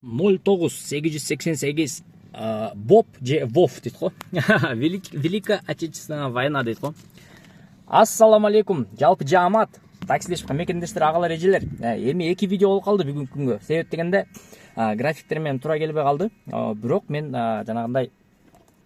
09-888 Боб же Вов дейді ғой. Великая Отечественная война дейді ғой. Ассаламу алейкум, жалпы жамаат, таксилешіп мекендештер, ағалар, ежелер. Эми 2 видео болуп калды бүгүнкү күнгө. Себеп дегенде графиктер менен туура келбей калды. Бирок мен жанагындай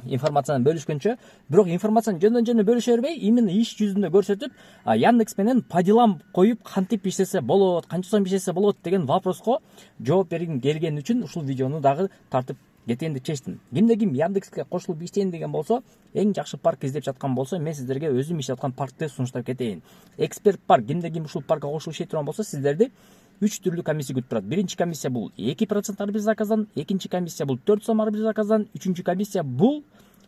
информацияны бөлүшкөнчө, бирок информацияны жөндөн бөлүшө бербей, именно иш жүзүндө көрсөтүп, Яндекс менен по делам коюп, кантип иштесе болот, канча сом иштесе болот деген вопроско жооп бергим келген үчүн ушул видеону дагы тартып кетейин деп чечтим. Кимде ким Яндекске кошулуп иштейин деген болсо, эң жакшы парк издеп жаткан болсо, мен сиздерге өзүм иштеп аткан паркты сунуштап кетейин. Эксперт парк, кимде ким ушул паркка кошулуп иштей турган болсо, сиздерди 3 түрлүү комиссия күтүп турат. Биринчи комиссия бул 2% арбиз заказдан, экинчи комиссия бул 4 сом арбиз заказдан, үчүнчү комиссия бул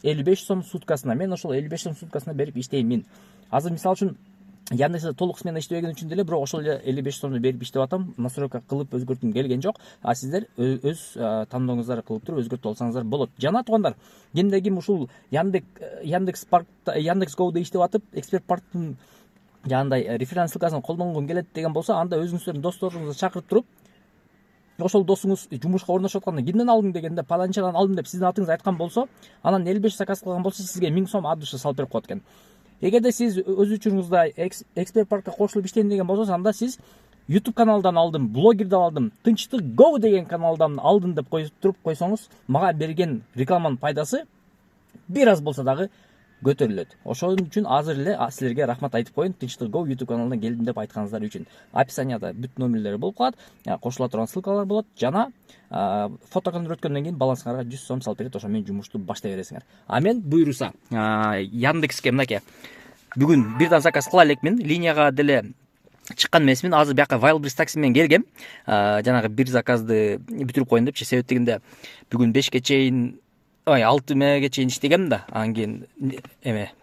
55 сом суткасына. Мен ошол 55 сом суткасына берип иштеймин. Азыр мисалы үчүн Яндексте толук смена иштебеген үчүн деле, бирок ошол 55 сомду берип иштеп атам. Настройка кылып өзгөртүм келген жок. А сиздер өз тандооңуздар кылып туруп өзгөртүп алсаңыздар болот. Жана туугандар, кимде ким ушул Яндекс паркта, Яндекс Го'да иштеп атып, эксперт парктын жандай референс ссылкасын колдонгон келет деген болсо, анда өзүңүздөрдүн досторуңузду чакырып туруп, ошол досуңуз жумушка орношуп атканда кимден алдың дегенде паланчадан алдым деп сиздин атыңызды айткан болсо, анан 55 заказ кылган болсо, сизге 1000 сом ат дышы салып берип коет экен. Эгерде сиз өз учуруңузда эксперт паркка кошулуп иштейин деген болсо, анда сиз YouTube каналдан алдым, блогерден алдым, Тынчтык Go деген каналдан алдым деп туруп койсоңуз, мага берген рекламанын пайдасы бир аз болсо дагы көтөрүлөт. Ошол үчүн азыр эле силерге рахмат айтып коеюн, Тынчтык Go YouTube каналынан келдим деп айтканыңыздар үчүн. Описанияда бүт номерлери болуп калат, кошула турган ссылкалар болот, жана фотоконтроль өткөндөн кийин балансыңарга 100 сом салып берет, ошо менен жумушту баштай бересиңер. А мен буйруса Яндекске мынакей бүгүн бирден заказ кыла элекмин, линияга деле чыккан эмесмин. Азыр бияка Wildberries такси менен келгем. Жанагы бир заказды бүтүрүп коеюн депчи. Себеп дегенде бүгүн 5ке чейин 6 чейин иштегем да, анан кийин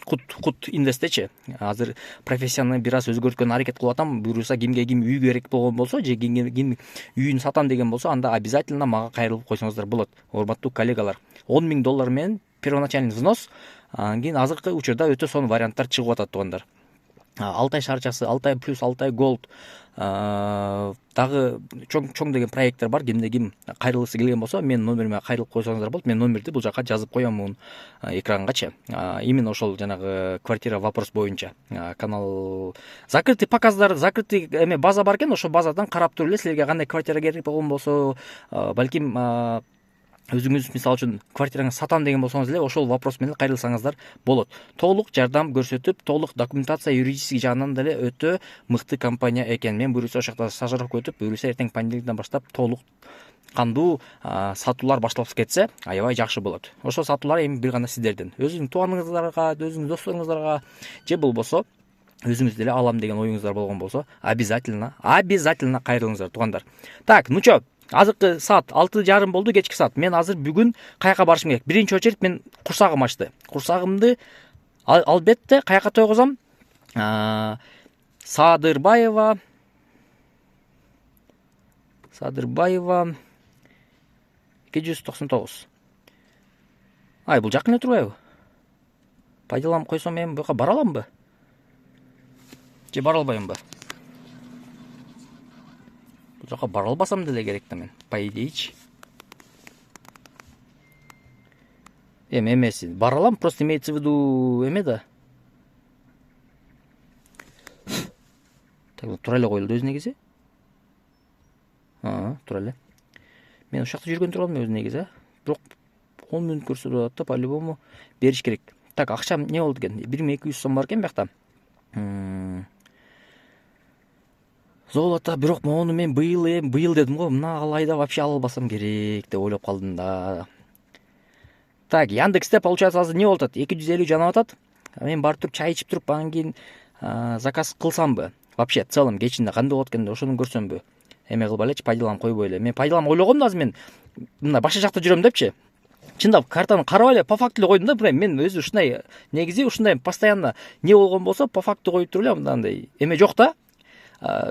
кут инвестечи. Азыр профессияны бир аз өзгөрткөн аракет кылып атам. Буюрса кимге ким үй керек болгон болсо, же кимге ким үйүн сатам деген болсо, анда обязательно мага кайрылып койсоңуздар болот. Урматтуу коллегалар, $10,000 менен первоначальный взнос. Анан кийин азыркы учурда өтө сонун варианттар чыгып атат туугандар. Алтай шарчасы, Алтай плюс, Алтай голд, дагы чоң деген проекттер бар. Кимде ким кайрылгысы келген болсо, мен номериме кайрылып койсоңуздар болот. Мен номерди бул жака жазып коёмун экранганчы. Именно ошол жанагы квартира вопрос боюнча канал закрытый показдар, закрытый база бар экен. Ошол базадан карап туруп эле силерге кандай квартира керек болгон болсо, балким өзүңүз мисалы үчүн квартираңызды сатам деген болсоңуз эле ошол вопрос менен кайрылсаңыздар болот. Толук жардам көрсөтүп, толук документация юридический жагынан деле өтө мыкты компания экен. Мен буюрса ошол жакта стажировка өтүп, буюрса эртең понедельниктен баштап толук кандуу сатуулар башталып кетсе, аябай жакшы болот. Ошол сатуулар эми бир гана сиздердин. Өзүңүздүн тууганыңыздарга, өзүңүздүн досторуңуздарга же болбосо өзүңүз деле алам деген оюңуздар болгон болсо, обязательно кайрылыңыздар туугандар. Так, нучо, азыркы саат 6:30 болду, кечки саат. Мен азыр бүгүн каяка барышым керек? Биринчи очередь мен курсагым ачты. Курсагымды албетте каяка тойгузам? Садырбаева 299. Бул жакын эле турбайбы? Пайдаланып койсом мен буяка бара аламбы? Же бара албаймынбы? Бул жака бара албасам деле керек да мен, по идеечи. Эмеси, бара алам, просто имеется в виду да. Так, тура эле коелу өзү негизи. Тура эле. Мен ошол жакта жүргөн туралмын өзү негизи, бирок 10 мүнөт көрсөтүп атат да, по-любому бериш керек. Так, акчам не болду экен? 1200 сом бар экен биякта. Золото, бирок мону мен быйыл дедим го, мына айда вообще ала албасам керек деп ойлоп калдым да. Так, Яндексте получается азыр не болуп атат? 250 жанап атат. Мен барып туруп чай ичип туруп, анан кийин заказ кылсамбы? Вообще, целом кечинде кандай болот экен, ошону көрсөмбү? Эме кылбай элечи, пайдаланып койбой эле. Мен пайдаланып ойлогом да, азыр мен мына башка жакта жүрөм депчи. Чындап картаны карабай эле по факту эле койдум да. Мен өзү ушундай негизи ушундай постоянно не болгон болсо, по факту коюп туруп эле мындай эме жок да.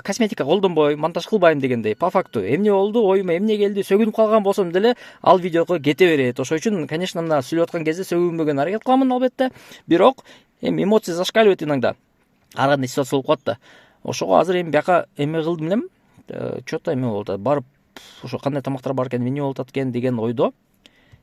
Косметика колдонбой, монтаж кылбайм дегендей. По факту эмне болду, оюма эмне келди, сөгүнүп калган болсом деле ал видеого кете берет. Ошол үчүн, конечно, мына сүйлөп аткан кезде сөгүнбөгөн аракет кыламын албетте. Бирок эми эмоция зашкаливает иногда. Ар кандай ситуация болуп калат да. Ошого азыр эми бияка эме кылдым элем. Что-то эме болуп атат. Барып ошо кандай тамактар бар экен, эмне болуп атат экен деген ойдо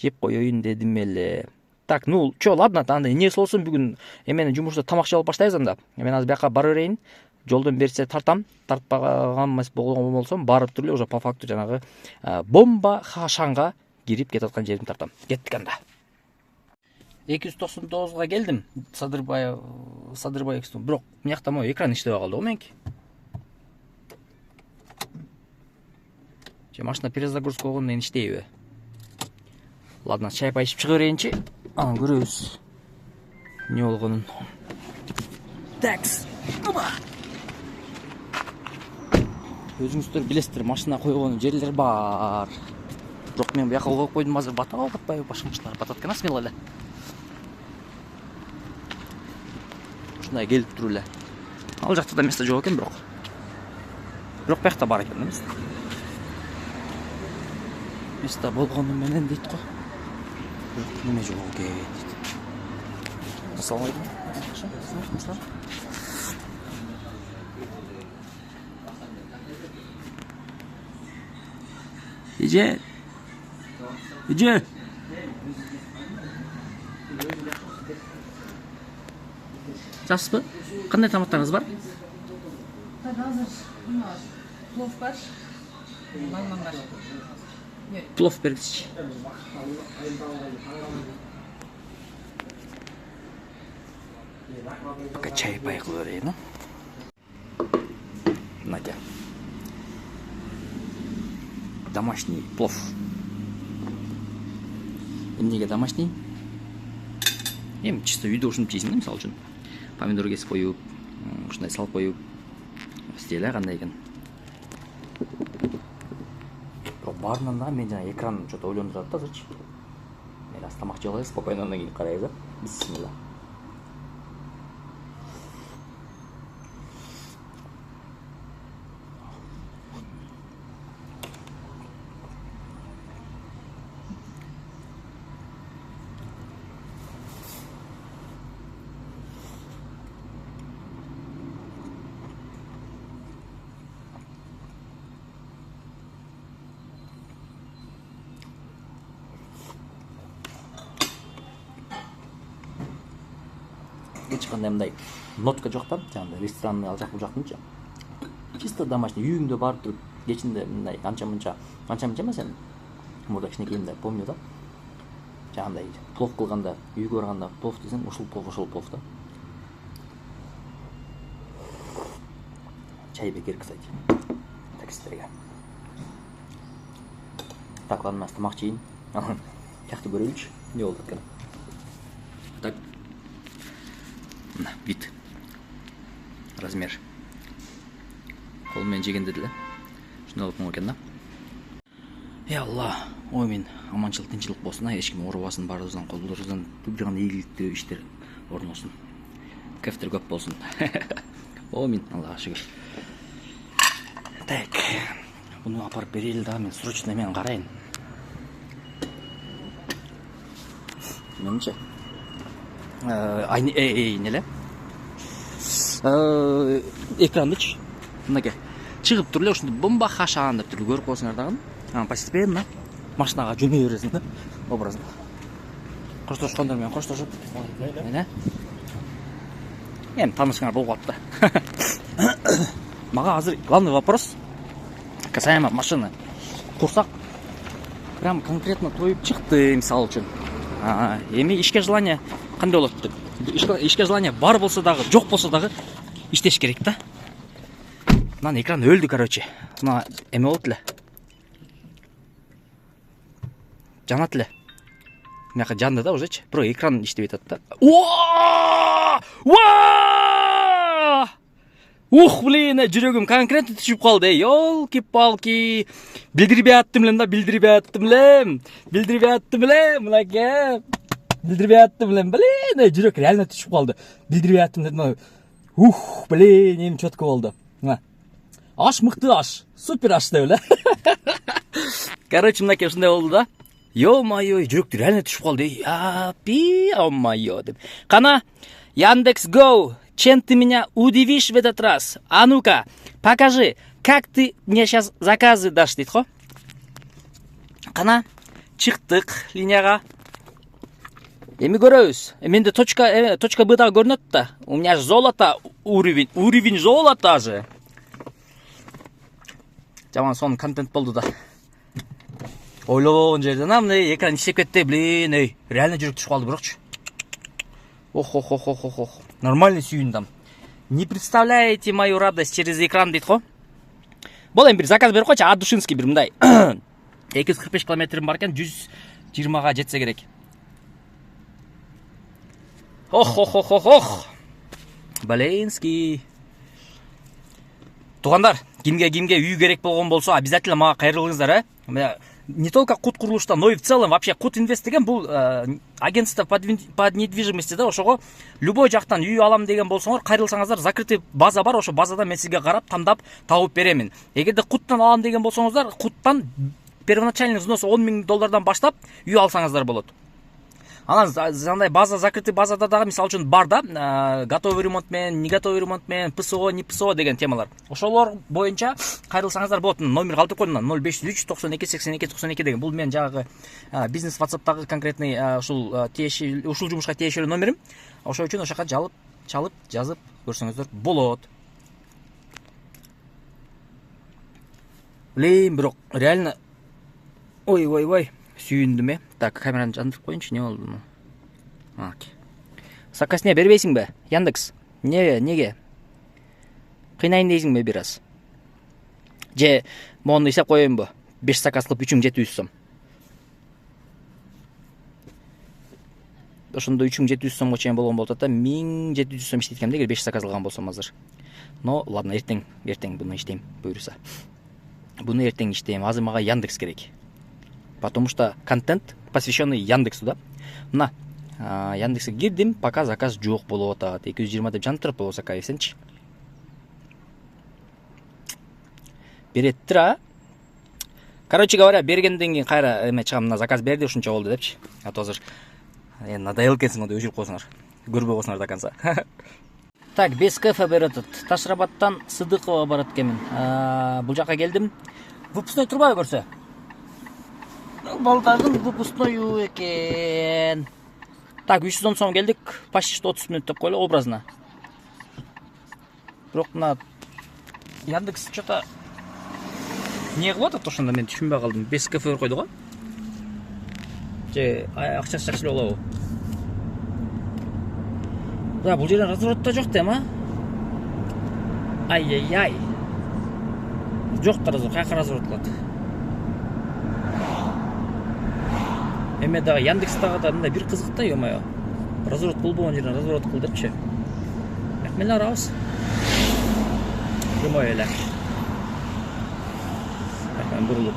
жеп коеюн дедим эле. Так, ну чо, ладно, анда эмне болсун, бүгүн эмени жумушта тамак жеп алып баштайбыз анда. Мен азыр бияка бара берейин. Жолдон берсе тартам, тартпаган эмес болгон болсом барып туруп эле уже по факту жанагы бомба Хашанга кирип кетаткан жеримди тартам. Кеттик анда. 299га келдим. Садырбай 200. Бирок мыякта могу экран иштебей калды го меники. Же машина перезагрузка болгондон кийин иштейби? Ладно, чай ичип чыга берейинчи. Анан көрөбүз эмне болгонун. Такс. Өзүңүздөр билесиздер, машина койгон жерлер бар. Бирок мен буяка коюп койдум, азыр батабы батпайбы, башка машиналар батат экен, смело эле. Ушундай келип туруп эле. Ал жакта да место жок экен, бирок биякта бар экен эмес. Место болгону менен дейт го. Неме жок экен дейт. Ассалам алейкум. Иже. Жақсысызбы? Кандай тамақтарыңыз бар? Hazır. Plov var. Maymun var. Плов беріңізші. Чай пай қылып берейін. Мынакей. Домашний плов. Эмнеге домашний? Эми чисто үйдө ушинтип жейсиң да, мисалы үчүн. Помидор кесип коюп, ушундай салып коюп, стиле кандай экен. Бирок баарынан да мен жана экран что-то ойлондурат да азырчы. Мен аз тамак жеп алайын, спокойно андан кийин карайбыз, бисмилла. Эч кандай мындай нотка жок да, жанагы ресторанны ал жак бул жактынчы. Чисто домашний, үйүңдө барып туруп, кечинде мындай анча-мынча эмес эми. Мурда кичинекейимде помню да. Жанагындай плов кылганда, үйгө барганда плов десең, ушул плов да. Чай бекер, кстати. Таксистерге. Так, ладно, тамак жейин. Жакты көрөйүнчү. Не болду экен? Так. На, вид. Размер. Кол менен жегенде деле. Шундай болуп экен да. Алла, ой мен аманчылык, тынчылык болсун, эч ким оорубасын, баарыбыздан колдорубуздан түп жаган ийгиликтүү иштер орношсун. Кефтер көп болсун. Омин, Аллага шүгүр. Так. Буну апарып берели да, мен срочно мен карайын. Менче. Неле? Экрандычы. Мынакей. Чыгып туруп эле ушундай бомба Хашан деп туруп көрүп коесуңар дагы. Постепенно машинага жөнөй бересиң да, образно. Коштошкондор менен коштошуп. Эми таанышыңар болуп калыптыр. Мага азыр главный вопрос касаемо машины. Курсак прям конкретно тоюп чыкты, мисалы үчүн. Эми ишке желание кандай болот деп. Ишке желание бар болсо дагы, жок болсо дагы иштеш керек да. Мына экран өлдү, короче. Мына эме болот эле. Жанат эле. Мыяка жанды да ужечи. Бирок экран иштебей атат да. Ух, блин, жүрөгүм конкретно түшүп калды. Ёлки-палки. Билдирбей аттым элем да, мынакей. Билдирбей аттым элем. Блин, жүрөк реально түшүп калды. Билдирбей аттым дедим. Ух, блин, эми чөткө болду. Мына. Аш мыкты аш. Супер аш деп эле. Короче, мынакей ушундай болду да. Ё-моё, жүрөк реально түшүп калды. Ё-моё деп. Кана, Яндекс.Го. Чем ты меня удивишь в этот раз? А ну-ка, покажи, как ты мне сейчас заказы дашь, дейді ғой? Қана чықтық линияға. Эми көрөбүз. Менде точка Б дагы көрүнөт да. У меня же золото уровень золота же. Жаман сонун контент болду да. Ойлогон жерден мындай экран иштеп кетти, блин, реально жүрөк түшүп калды бирокчу. Ох. Нормальный сүйүндүм. Не представляете мою радость через экран дейт го. Бул эми бир заказ берип койчу, Адушинский бир мындай. 245 километрим бар экен, 120га жетсе керек. Ох. Баленский. Тугандар, кимге үй керек болгон болсо, обязательно мага кайрылыңыздар, Не только Кут курулушта, но и в целом вообще Кут Инвест деген бул агентство по недвижимости да, ошого любой жактан үй алам деген болсоңор, кайрылсаңыздар, закрытый база бар, ошо базада мен сизге карап, тандап, тауып беремин. Эгерде Куттан алам деген болсоңуздар, Куттан первоначальный взнос $10,000 баштап үй алсаңыздар болот. Анан андай база, закрытый базада дагы мисалы үчүн бар да, готовый ремонт менен, не готовый ремонт менен, ПСО, не ПСО деген темалар. Ошолор боюнча кайрылсаңыздар болот. Номер калтырып койдум, 0503 92 82 92 деген. Бул мен жагы бизнес WhatsApp'тагы конкретный ушул жумушка тиешелүү номерим. Ошол үчүн ошака чалып жазып көрсөңүздөр болот. Блин, бирок реально ой. Сүйүндүм. Так, камераны жандырып коюнчу, не болду? Заказ не бербейсиң бе? Яндекс. Неге? Кыйнайын дейсиңби бир аз? Же мону эсеп коеюнбу? 5 заказ кылып 3700 сом. Ошондо 3700 сомго чейин болгон болот да, 1700 сом иштеткем эгер 5 заказ кылган болсом азыр. Но ладно, эртең буну иштейм, буйруса. Буну эртең иштейм. Азыр мага Яндекс керек. Потому что контент посвященный Яндексу, да? На Яндекске кирдим, пока заказ жок болуп атат. 220 деп жантырып болсо кайсенчи. Береттир, Короче говоря, бергенден кийин кайра эме чыгам, мына заказ берди, ушунча болду депчи. А то азыр надоел экенсиң, онда өчүрүп койсуңар. Көрбөй койсуңар до конца. Так, без кафе берет. Ташрабаттан Сыдыкова барат экенмин. Бул жака келдим. Выпускной турбайбы көрсө? Балдардын выпускною экен. Так, 310 сом келдик. Почти 30 минут деп койлу образно. Бирок мына Яндекс что-то не кылып атат, ошондо мен түшүнбөй калдым. Без кафе койду го. Же акчасы жакшы болобу? Да, бул жерден разворот да жок дейм, Ай-яй-яй. Жок да разворот, каяка разворот кылат? Эме дагы Яндекстагы да мындай бир кызык да, ё-моё. Разворот болбогон жерден разворот кыл депчи. Мен арабыз. Прямой эле. Мен бурулуп.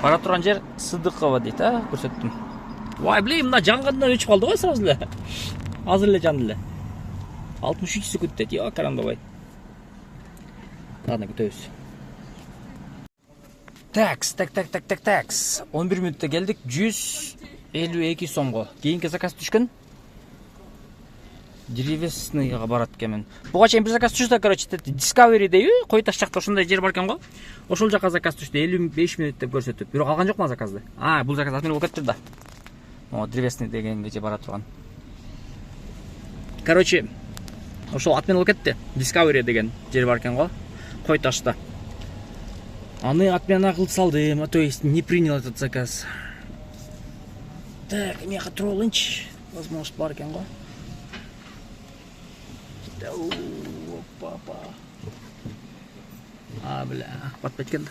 Бара турган жер Сыдыкова дейт, көрсөттүм. Вай, блин, мына жангандан өчүп калды го сразу эле. Азыр эле жанды эле. 63 секунд дейт, карандабай. Ладно, күтөбүз. Такс. 11 минутта келдик, 152 сомго. Кийинки заказ түшкөн. Древесныйга барат экенмин. Буга чейин бир заказ түштү, короче, Discovery дейби, кой таш жакта ошондой жер бар экен го. Ошол жака заказ түштү, 55 минут деп көрсөтүп. Бирок алган жокмун заказды. Бул заказ отмен болуп кетти да. Древесный дегенге же бара турган. Короче, ошол отмен болуп кетти. Discovery деген жер бар экен го. Кой ташта. Аны отмена кылып салдым, то есть не принял этот заказ. Так, мен контролынч, возможно, бар экен го. Опа. Бля, батпай кеткен.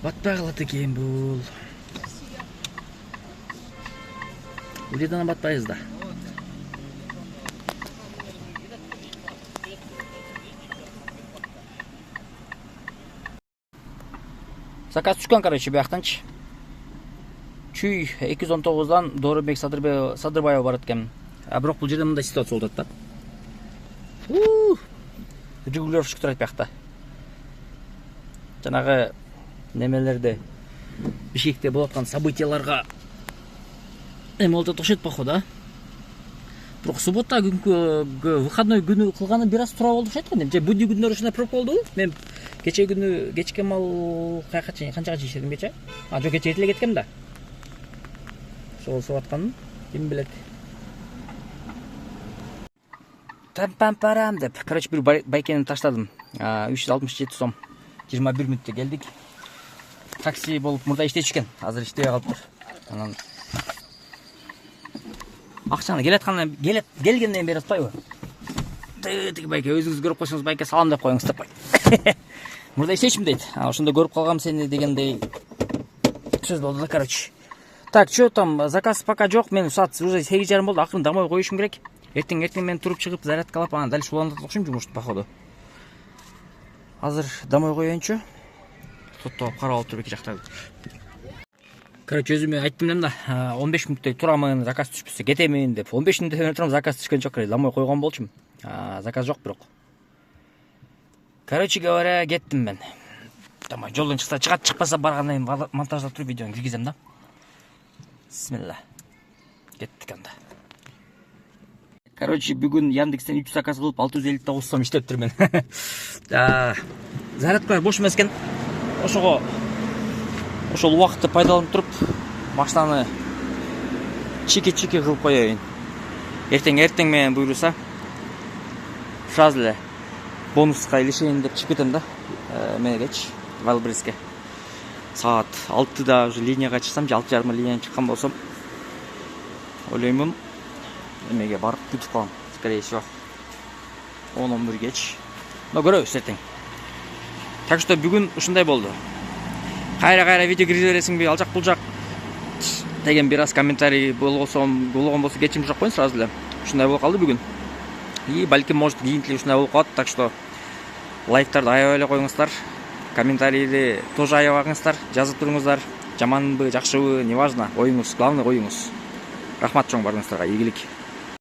Батпай калат экен бул. Уледан батпайбыз да. Заказ түшкөн, короче, бияктанчы. Чүй 219-дан Доорбек Садырбаева барат экен. Бирок бул жерде мындай ситуация болот да. Регулировщик турат биякта. Жанагы немелерде Бишкекте болуп аткан событияларга эме болот окшойт походу, Бирок суббота күнкү выходной күнү кылганы бир аз туура болду окшойт го. Же будний күндөр ушундай пробка болду. Мен кече күнү кечке мал канчага чейишедим кече? Жок, кече эртеле кеткем да. Ошол сууп атканын ким билет. Пам-пам-парам деп, короче, бир байкени таштадым. 367 сом. 21 мүнөттө келдик. Такси болуп мурда иштечү экен. Азыр иштебей калыптыр. Анан акчаны келгенден бери атпайбы? Тиги байке, өзүңүз көрүп койсоңуз байке салам деп коюңуз деп кой. Мурда иштечүмүн дейт. Ошондо көрүп калгам сени дегендей сөз болду да, короче. Так, что там, заказ пока жок, мен саат уже 8:30 болду, акырын домой коюшум керек. Эртең мен туруп чыгып зарядкалап, анан дальше уландырып окшойм жумушту походу. Азыр домой коеюнчу. Соттоп карап алып туруп эки жакта. Короче, өзүмө айттым да, 15 мүнөттөй турамын, заказ түшпөсө кетемин деп. 15 мүнөттөн турам, заказ түшкөн жок, домой койгон болчумун. Заказ жок бирок. Короче говоря, кеттим мен. Домой жолдон чыкса чыгат, чыкпаса баргандан кийин монтаждап туруп видеону киргизем да. Бисмилла. Кеттик анда. Короче, бүгүн Яндекстен 3 заказ кылып 659 сом иштептирмин. Зарядкалар бош эмес экен. Ошол убакытты пайдаланып туруп, машинаны чики-чики кылып коеюн. Эртең менен буйруса, сразу эле бонуска илишейин деп чыгып кетем да. Менегеч Валбриске. Саат 6-да уже линияга чыксам, 6:30 линияга чыккан болсом, ойлоймун эмеге барып күтүп калам. Скорее всего 10-11 кеч. Но көрөбүз эртең. Так что бүгүн ушундай болду. Кайра видео киргизе бересиңби, алжак булжак деген бир аз комментарий болгон болсо кечим жок коюн сразу эле. Ушундай болуп калды бүгүн. И балким может кийинки ушундай болуп калат. Так что лайктарды аябай эле коюңуздар. Комментарийди тоже аябагыңыздар, жазып туруңуздар. Жаманбы, жакшыбы, неважно, оюңуз, главный оюңуз. Рахмат чоң барыңыздарга, ийгилик.